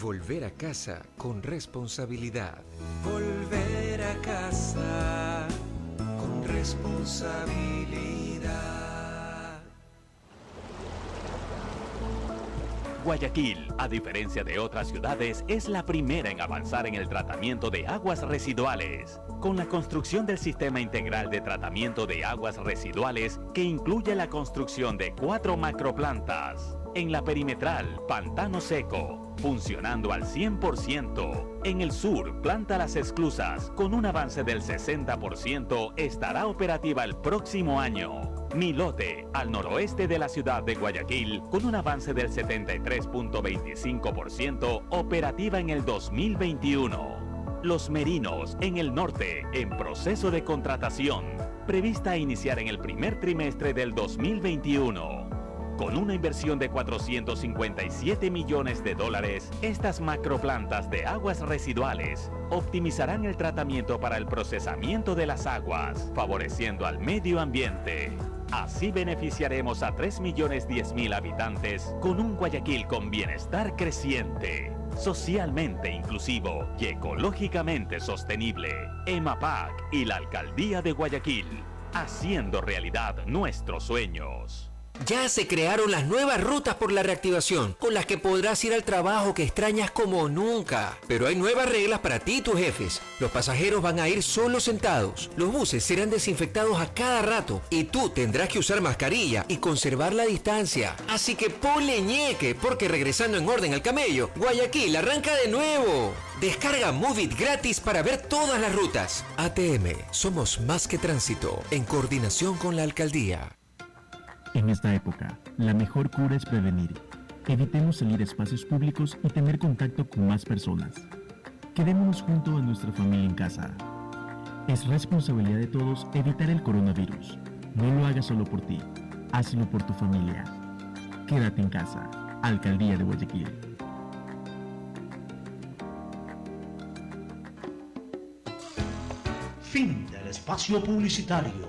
Volver a casa con responsabilidad. Volver a casa con responsabilidad. Guayaquil, a diferencia de otras ciudades, es la primera en avanzar en el tratamiento de aguas residuales, con la construcción del Sistema Integral de Tratamiento de Aguas Residuales, que incluye la construcción de 4 macroplantas. En la perimetral, Pantano Seco, funcionando al 100%. En el sur, Planta Las Esclusas, con un avance del 60%, estará operativa el próximo año. Milote, al noroeste de la ciudad de Guayaquil, con un avance del 73.25%, operativa en el 2021. Los Merinos, en el norte, en proceso de contratación, prevista a iniciar en el primer trimestre del 2021. Con una inversión de $457 millones, estas macroplantas de aguas residuales optimizarán el tratamiento para el procesamiento de las aguas, favoreciendo al medio ambiente. Así beneficiaremos a 3.010.000 habitantes con un Guayaquil con bienestar creciente, socialmente inclusivo y ecológicamente sostenible. EMAPAC y la Alcaldía de Guayaquil, haciendo realidad nuestros sueños. Ya se crearon las nuevas rutas por la reactivación, con las que podrás ir al trabajo que extrañas como nunca. Pero hay nuevas reglas para ti y tus jefes. Los pasajeros van a ir solo sentados. Los buses serán desinfectados a cada rato. Y tú tendrás que usar mascarilla y conservar la distancia. Así que ponle ñeque, porque regresando en orden al camello, Guayaquil arranca de nuevo. Descarga Movit gratis para ver todas las rutas. ATM, somos más que tránsito, en coordinación con la Alcaldía. En esta época, la mejor cura es prevenir. Evitemos salir a espacios públicos y tener contacto con más personas. Quedémonos junto a nuestra familia en casa. Es responsabilidad de todos evitar el coronavirus. No lo hagas solo por ti, hazlo por tu familia. Quédate en casa. Alcaldía de Guayaquil. Fin del espacio publicitario.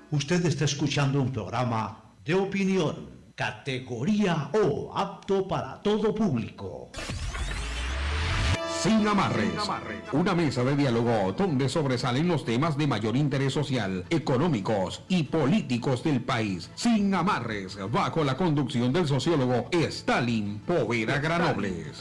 Usted está escuchando un programa de opinión, categoría O, apto para todo público. Sin amarres, una mesa de diálogo donde sobresalen los temas de mayor interés social, económicos y políticos del país. Sin amarres, bajo la conducción del sociólogo Stalin Poveda Granobles.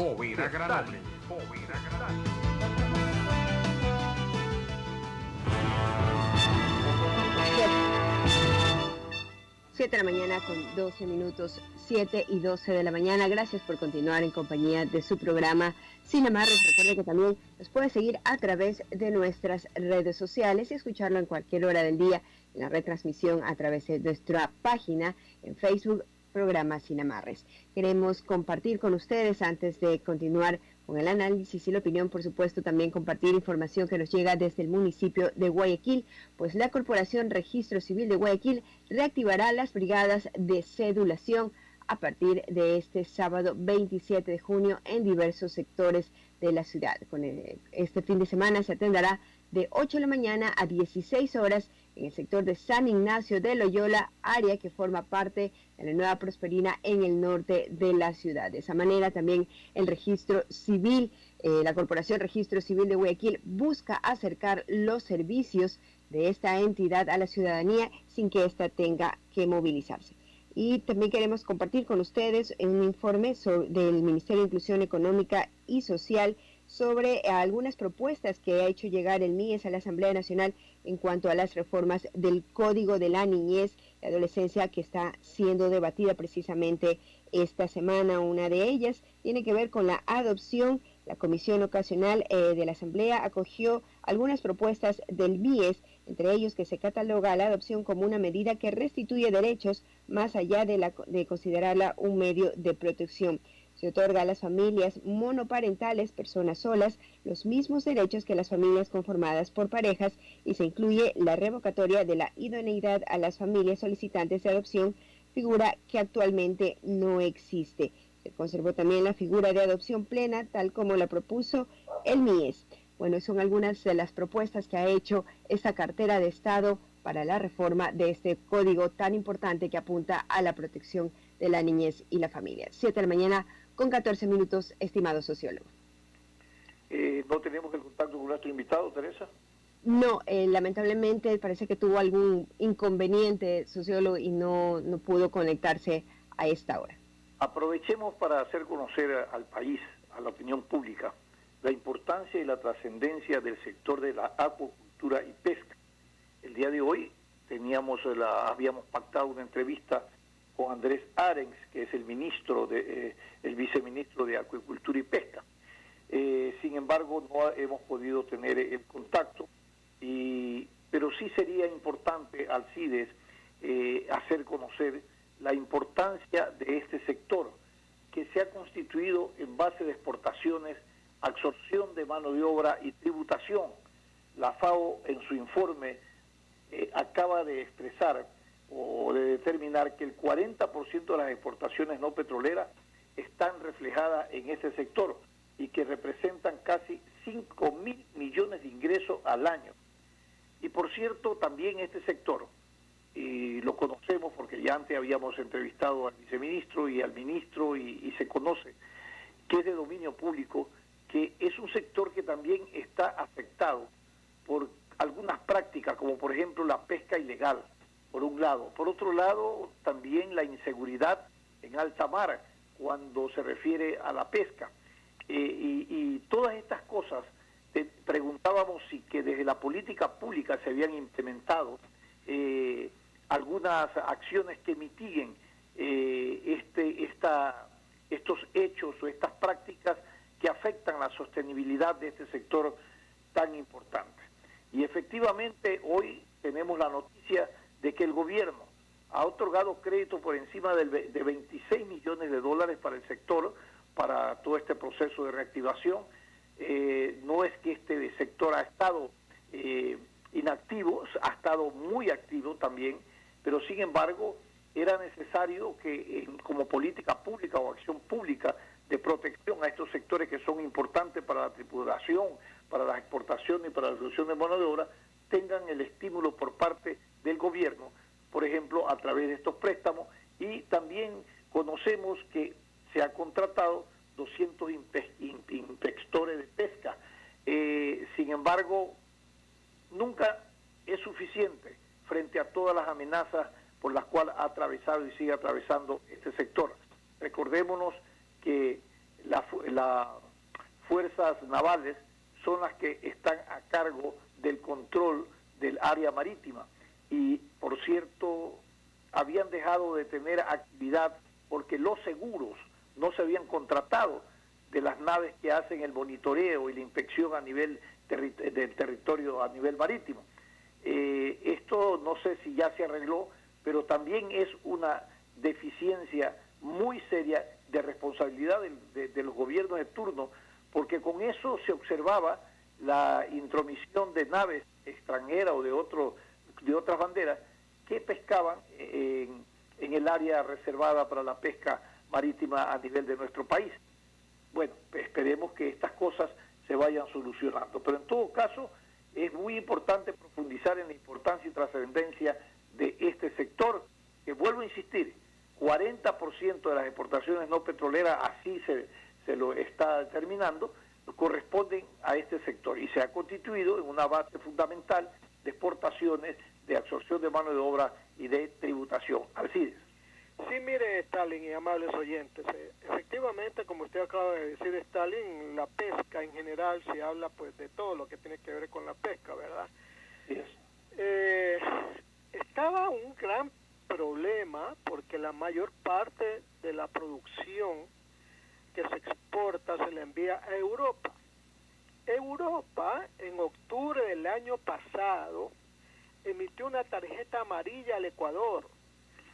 7 de la mañana con 12 minutos, 7 y 12 de la mañana. Gracias por continuar en compañía de su programa Sin Amarres. Recuerde que también nos puede seguir a través de nuestras redes sociales y escucharlo en cualquier hora del día en la retransmisión a través de nuestra página en Facebook, programa Sin Amarres. Queremos compartir con ustedes, antes de continuar con el análisis y la opinión, por supuesto, también compartir información que nos llega desde el municipio de Guayaquil, pues la Corporación Registro Civil de Guayaquil reactivará las brigadas de cedulación a partir de este sábado 27 de junio en diversos sectores de la ciudad. Este fin de semana se atenderá de 8 de la mañana a 16 horas en el sector de San Ignacio de Loyola, área que forma parte de la Nueva Prosperina en el norte de la ciudad. De esa manera también el registro civil, la Corporación Registro Civil de Guayaquil busca acercar los servicios de esta entidad a la ciudadanía sin que ésta tenga que movilizarse. Y también queremos compartir con ustedes un informe del Ministerio de Inclusión Económica y Social sobre algunas propuestas que ha hecho llegar el MIES a la Asamblea Nacional en cuanto a las reformas del Código de la Niñez y Adolescencia que está siendo debatida precisamente esta semana. Una de ellas tiene que ver con la adopción. La Comisión Ocasional de la Asamblea acogió algunas propuestas del MIES, entre ellos que se cataloga la adopción como una medida que restituye derechos más allá de considerarla un medio de protección. Se otorga a las familias monoparentales, personas solas, los mismos derechos que las familias conformadas por parejas y se incluye la revocatoria de la idoneidad a las familias solicitantes de adopción, figura que actualmente no existe. Se conservó también la figura de adopción plena, tal como la propuso el MIES. Bueno, son algunas de las propuestas que ha hecho esta cartera de Estado para la reforma de este código tan importante que apunta a la protección de la niñez y la familia. 7 de la mañana con 14 minutos, estimado sociólogo. ¿No tenemos el contacto con nuestro invitado, Teresa? No, lamentablemente parece que tuvo algún inconveniente, sociólogo, y no pudo conectarse a esta hora. Aprovechemos para hacer conocer al país, a la opinión pública, la importancia y la trascendencia del sector de la acuicultura y pesca. El día de hoy habíamos pactado una entrevista con Andrés Arens, que es el viceministro de Acuicultura y Pesca. Sin embargo, no hemos podido tener el contacto, pero sí sería importante al CIDES hacer conocer la importancia de este sector, que se ha constituido en base de exportaciones, absorción de mano de obra y tributación. La FAO en su informe acaba de expresar o de determinar que el 40% de las exportaciones no petroleras están reflejadas en ese sector y que representan casi 5.000 millones de ingresos al año. Y por cierto, también este sector, y lo conocemos porque ya antes habíamos entrevistado al viceministro y al ministro y se conoce que es de dominio público, que es un sector que también está afectado por algunas prácticas, como por ejemplo la pesca ilegal, por un lado. Por otro lado, también la inseguridad en alta mar, cuando se refiere a la pesca. Y todas estas cosas, te preguntábamos si que desde la política pública se habían implementado algunas acciones que mitiguen estos hechos o estas prácticas que afectan la sostenibilidad de este sector tan importante. Y efectivamente hoy tenemos la noticia de que el gobierno ha otorgado crédito por encima de 26 millones de dólares para el sector, para todo este proceso de reactivación. No es que este sector ha estado inactivo, ha estado muy activo también, pero sin embargo era necesario que como política pública o acción pública de protección a estos sectores que son importantes para la tripulación, para las exportaciones y para la reducción de mano de obra, tengan el estímulo por parte del gobierno, por ejemplo, a través de estos préstamos. Y también conocemos que se ha contratado 200 inspectores de pesca. Sin embargo, nunca es suficiente frente a todas las amenazas por las cuales ha atravesado y sigue atravesando este sector. Recordémonos que las fuerzas navales son las que están a cargo del control del área marítima y, por cierto, habían dejado de tener actividad porque los seguros no se habían contratado de las naves que hacen el monitoreo y la inspección a nivel del territorio a nivel marítimo. Esto no sé si ya se arregló, pero también es una deficiencia muy seria de responsabilidad de los gobiernos de turno, porque con eso se observaba la intromisión de naves extranjeras o de otras banderas que pescaban en el área reservada para la pesca marítima a nivel de nuestro país. Bueno, esperemos que estas cosas se vayan solucionando, pero en todo caso es muy importante profundizar en la importancia y trascendencia de este sector, que vuelvo a insistir, 40% de las exportaciones no petroleras, así se lo está determinando, corresponden a este sector y se ha constituido en una base fundamental de exportaciones, de absorción de mano de obra y de tributación. Alcides. Sí, mire, Stalin y amables oyentes, efectivamente, como usted acaba de decir, Stalin, la pesca en general se habla pues de todo lo que tiene que ver con la pesca, ¿verdad? Sí. Estaba un gran problema porque la mayor parte de la producción que se exporta se la envía a Europa. Europa, en octubre del año pasado, emitió una tarjeta amarilla al Ecuador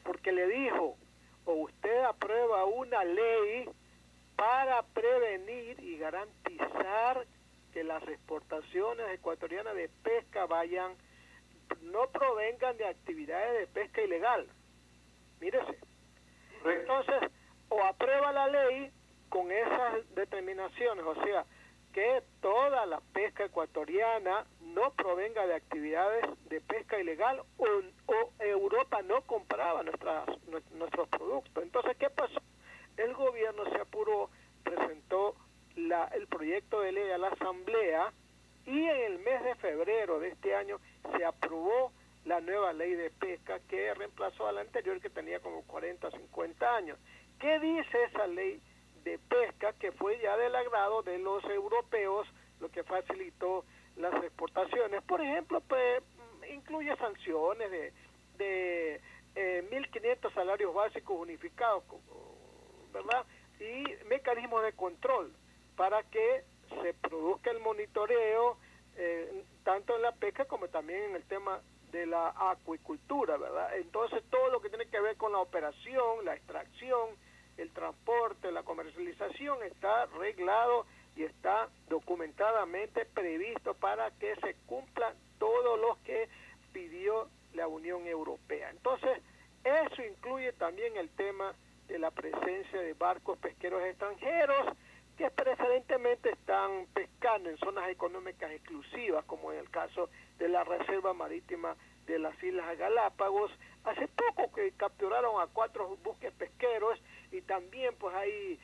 porque le dijo: o usted aprueba una ley para prevenir y garantizar que las exportaciones ecuatorianas de pesca no provengan de actividades de pesca ilegal. Mírese. Entonces, o aprueba la ley con esas determinaciones, o sea, que toda la pesca ecuatoriana no provenga de actividades de pesca ilegal, o Europa no compraba nuestros productos. Entonces, ¿qué pasó? El gobierno se apuró, presentó el proyecto de ley a la Asamblea y en el mes de febrero de este año se aprobó la nueva ley de pesca que reemplazó a la anterior, que tenía como 40, 50 años. ¿Qué dice esa ley de pesca? Que fue ya del agrado de los europeos, lo que facilitó las exportaciones. Por ejemplo, pues, incluye sanciones de 1.500 salarios básicos unificados, ¿verdad? Y mecanismos de control para que se produzca el monitoreo tanto en la pesca como también en el tema de la acuicultura, ¿verdad? Entonces todo lo que tiene que ver con la operación, la extracción, el transporte, la comercialización está reglado y está documentadamente previsto para que se cumpla todo lo que pidió la Unión Europea. Entonces, eso incluye también el tema de la presencia de barcos pesqueros extranjeros que preferentemente están pescando en zonas económicas exclusivas, como en el caso de la Reserva Marítima de las Islas Galápagos. Hace poco que capturaron a 4 buques pesqueros y también pues hay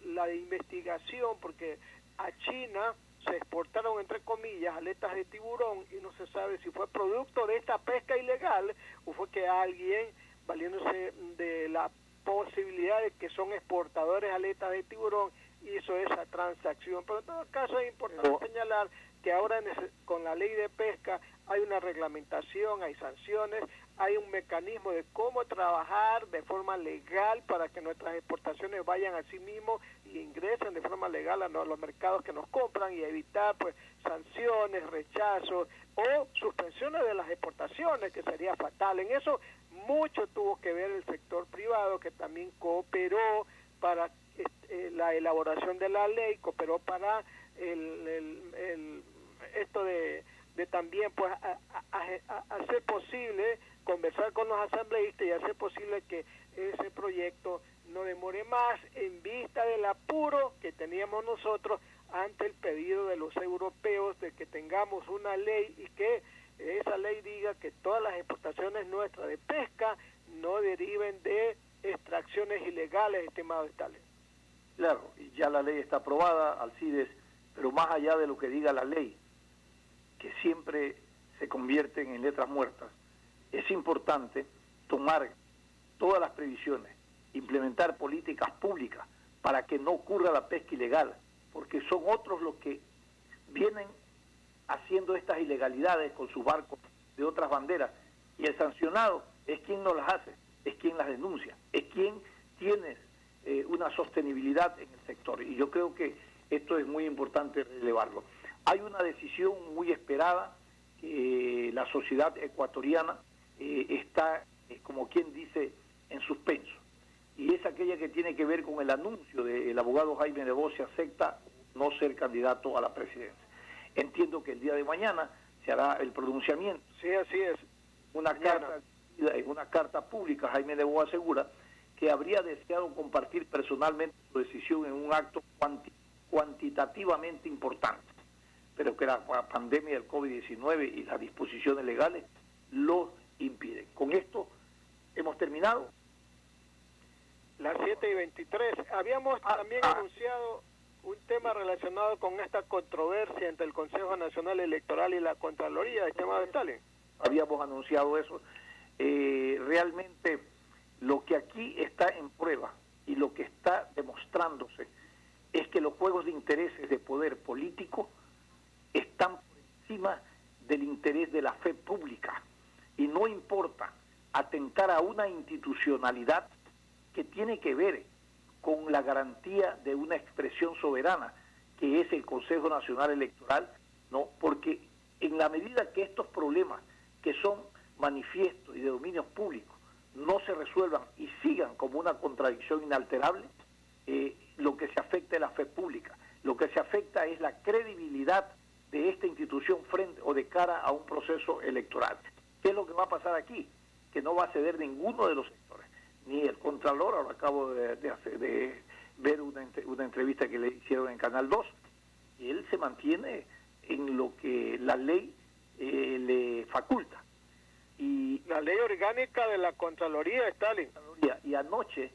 la investigación porque a China se exportaron, entre comillas, aletas de tiburón y no se sabe si fue producto de esta pesca ilegal o fue que alguien, valiéndose de la posibilidad de que son exportadores de aletas de tiburón, hizo esa transacción. Pero en todo caso es importante señalar que ahora con la ley de pesca hay una reglamentación, hay sanciones, hay un mecanismo de cómo trabajar de forma legal para que nuestras exportaciones vayan a sí mismos y ingresen de forma legal a los mercados que nos compran y evitar pues sanciones, rechazos o suspensiones de las exportaciones, que sería fatal. En eso mucho tuvo que ver el sector privado, que también cooperó para la elaboración de la ley, cooperó para esto de también pues hacer posible conversar con los asambleístas y hacer posible que ese proyecto no demore más en vista del apuro que teníamos nosotros ante el pedido de los europeos de que tengamos una ley y que esa ley diga que todas las exportaciones nuestras de pesca no deriven de extracciones ilegales, estimado Stalin. Claro, y ya la ley está aprobada, Alcides, pero más allá de lo que diga la ley, que siempre se convierten en letras muertas, es importante tomar todas las previsiones, implementar políticas públicas para que no ocurra la pesca ilegal, porque son otros los que vienen haciendo estas ilegalidades con sus barcos de otras banderas, y el sancionado es quien no las hace, es quien las denuncia, es quien tiene una sostenibilidad en el sector, y yo creo que esto es muy importante relevarlo. Hay una decisión muy esperada, que la sociedad ecuatoriana está, como quien dice, en suspenso, y es aquella que tiene que ver con el anuncio del abogado Jaime Nebot si acepta no ser candidato a la presidencia. Entiendo que el día de mañana se hará el pronunciamiento. Sí, así es. En una carta pública, Jaime Nebot asegura que habría deseado compartir personalmente su decisión en un acto cuantitativamente importante, pero que la pandemia del COVID-19 y las disposiciones legales lo impiden. Con esto hemos terminado. Las 7:23. Habíamos también anunciado un tema relacionado con esta controversia entre el Consejo Nacional Electoral y la Contraloría, estimado Stalin. Habíamos anunciado eso. Realmente lo que aquí está en prueba y lo que está demostrándose es que los juegos de intereses de poder político están por encima del interés de la fe pública, y no importa atentar a una institucionalidad que tiene que ver con la garantía de una expresión soberana, que es el Consejo Nacional Electoral, ¿no? Porque en la medida que estos problemas, que son manifiestos y de dominios públicos, no se resuelvan y sigan como una contradicción inalterable, lo que se afecta es la fe pública, lo que se afecta es la credibilidad de esta institución frente o de cara a un proceso electoral. ¿Qué es lo que va a pasar aquí? Que no va a ceder ninguno de los sectores, ni el Contralor. Ahora acabo de ver una entrevista que le hicieron en Canal 2, y él se mantiene en lo que la ley le faculta. Y la ley orgánica de la Contraloría, Stalin. Y anoche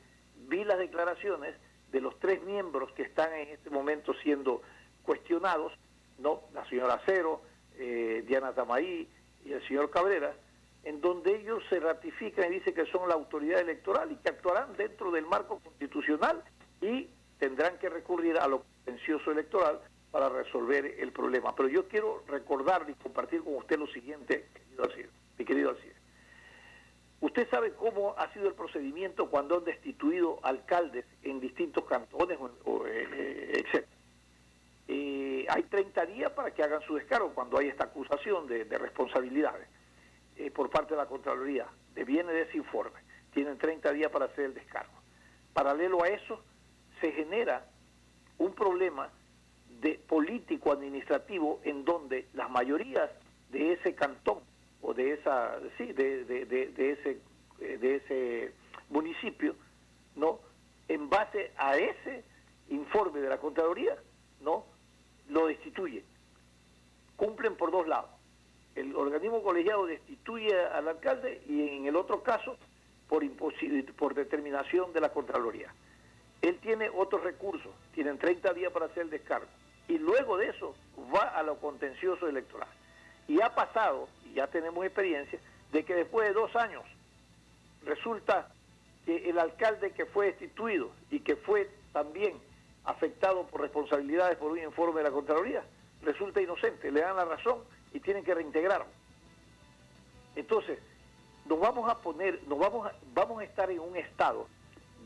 vi las declaraciones de los 3 miembros que están en este momento siendo cuestionados, ¿no? La señora Cero, Diana Tamaí y el señor Cabrera, en donde ellos se ratifican y dicen que son la autoridad electoral y que actuarán dentro del marco constitucional y tendrán que recurrir a lo contencioso electoral para resolver el problema. Pero yo quiero recordarle y compartir con usted lo siguiente, mi querido Alcides. Usted sabe cómo ha sido el procedimiento cuando han destituido alcaldes en distintos cantones, etc. Hay 30 días para que hagan su descargo cuando hay esta acusación de responsabilidades por parte de la Contraloría. Viene de ese informe. Tienen 30 días para hacer el descargo. Paralelo a eso, se genera un problema de político-administrativo en donde las mayorías de ese cantón o de esa de ese municipio, ¿no? En base a ese informe de la Contraloría, ¿no? Lo destituyen. Cumplen por 2 lados. El organismo colegiado destituye al alcalde y en el otro caso por determinación de la Contraloría. Él tiene otros recursos, tienen 30 días para hacer el descargo, y luego de eso va a lo contencioso electoral. Y ha pasado, y ya tenemos experiencia, de que después de 2 años resulta que el alcalde que fue destituido y que fue también afectado por responsabilidades por un informe de la Contraloría, resulta inocente, le dan la razón y tienen que reintegrarlo. Entonces, vamos a estar en un estado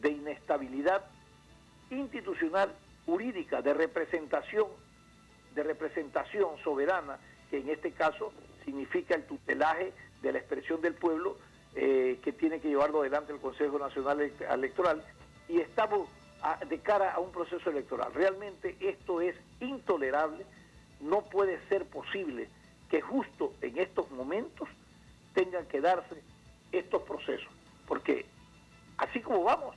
de inestabilidad institucional, jurídica, de representación soberana, que en este caso significa el tutelaje de la expresión del pueblo, que tiene que llevarlo adelante el Consejo Nacional Electoral, y estamos de cara a un proceso electoral. Realmente esto es intolerable, no puede ser posible que justo en estos momentos tengan que darse estos procesos, porque así como vamos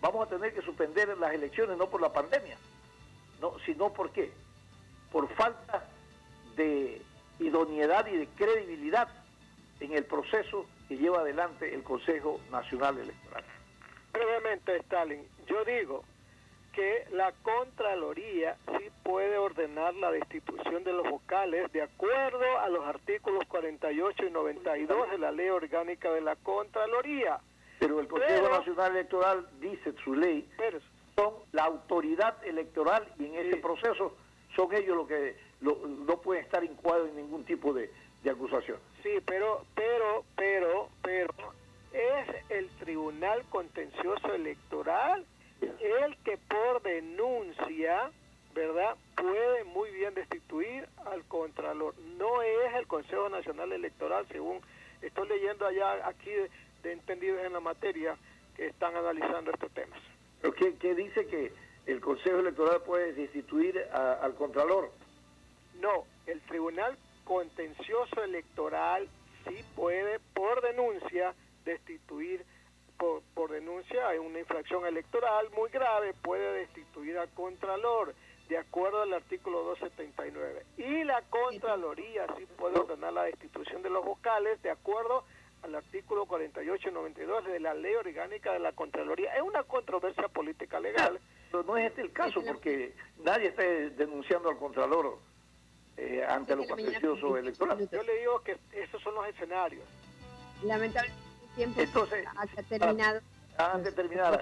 a tener que suspender las elecciones, no por la pandemia, no, sino por qué, por falta de idoneidad y de credibilidad en el proceso que lleva adelante el Consejo Nacional Electoral. Brevemente, Stalin, yo digo que la Contraloría sí puede ordenar la destitución de los vocales de acuerdo a los artículos 48 y 92 de la Ley Orgánica de la Contraloría. Pero el Consejo Nacional Electoral dice su ley, son la autoridad electoral y en ese proceso son ellos los que no pueden estar incuados en ningún tipo de acusación. Sí, pero es el Tribunal Contencioso Electoral el que por denuncia, ¿verdad?, puede muy bien destituir al Contralor. No es el Consejo Nacional Electoral, según estoy leyendo allá aquí de entendidos en la materia que están analizando estos temas. ¿Qué dice que el Consejo Electoral puede destituir al Contralor? No, el Tribunal Contencioso Electoral sí puede por denuncia destituir, por denuncia hay una infracción electoral muy grave, puede destituir al Contralor de acuerdo al artículo 279. Y la Contraloría sí puede ordenar la destitución de los vocales de acuerdo al artículo 48 y 92 de la Ley Orgánica de la Contraloría. Es una controversia política legal. Pero no es este el caso, porque nadie está denunciando al Contralor ante lo contencioso electoral. Yo le digo que esos son los escenarios. Lamentablemente el tiempo entonces, ha terminado. Han determinado.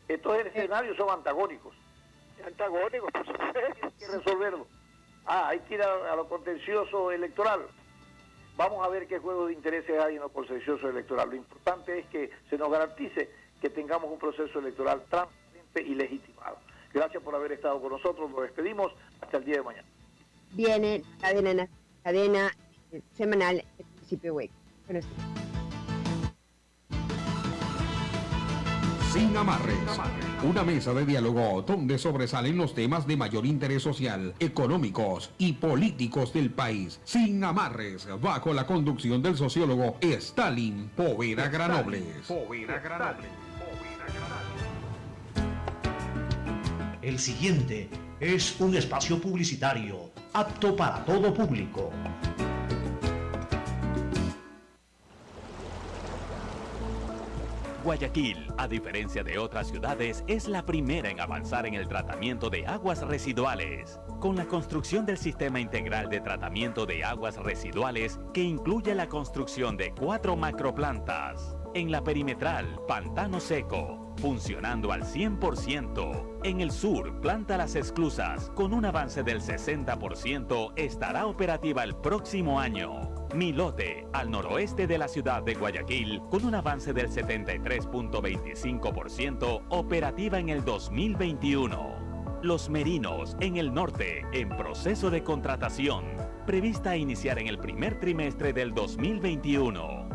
Estos escenarios son antagónicos. Antagónicos, por supuesto. Hay que resolverlo. Hay que ir a lo contencioso electoral. Vamos a ver qué juegos de intereses hay en lo contencioso electoral. Lo importante es que se nos garantice que tengamos un proceso electoral transparente y legitimado. Gracias por haber estado con nosotros. Nos despedimos hasta el día de mañana. Viene cadena semanal del Principio Web. Buenos días. Sin amarres, una mesa de diálogo donde sobresalen los temas de mayor interés social, económicos y políticos del país. Sin amarres, bajo la conducción del sociólogo Stalin Poveda Granobles. El siguiente es un espacio publicitario apto para todo público. Guayaquil, a diferencia de otras ciudades, es la primera en avanzar en el tratamiento de aguas residuales, con la construcción del Sistema Integral de Tratamiento de Aguas Residuales, que incluye la construcción de 4 macroplantas. En la perimetral, Pantano Seco, funcionando al 100%. En el sur, Planta Las Esclusas, con un avance del 60%, estará operativa el próximo año. Milote, al noroeste de la ciudad de Guayaquil, con un avance del 73.25%, operativa en el 2021. Los Merinos, en el norte, en proceso de contratación, prevista a iniciar en el primer trimestre del 2021.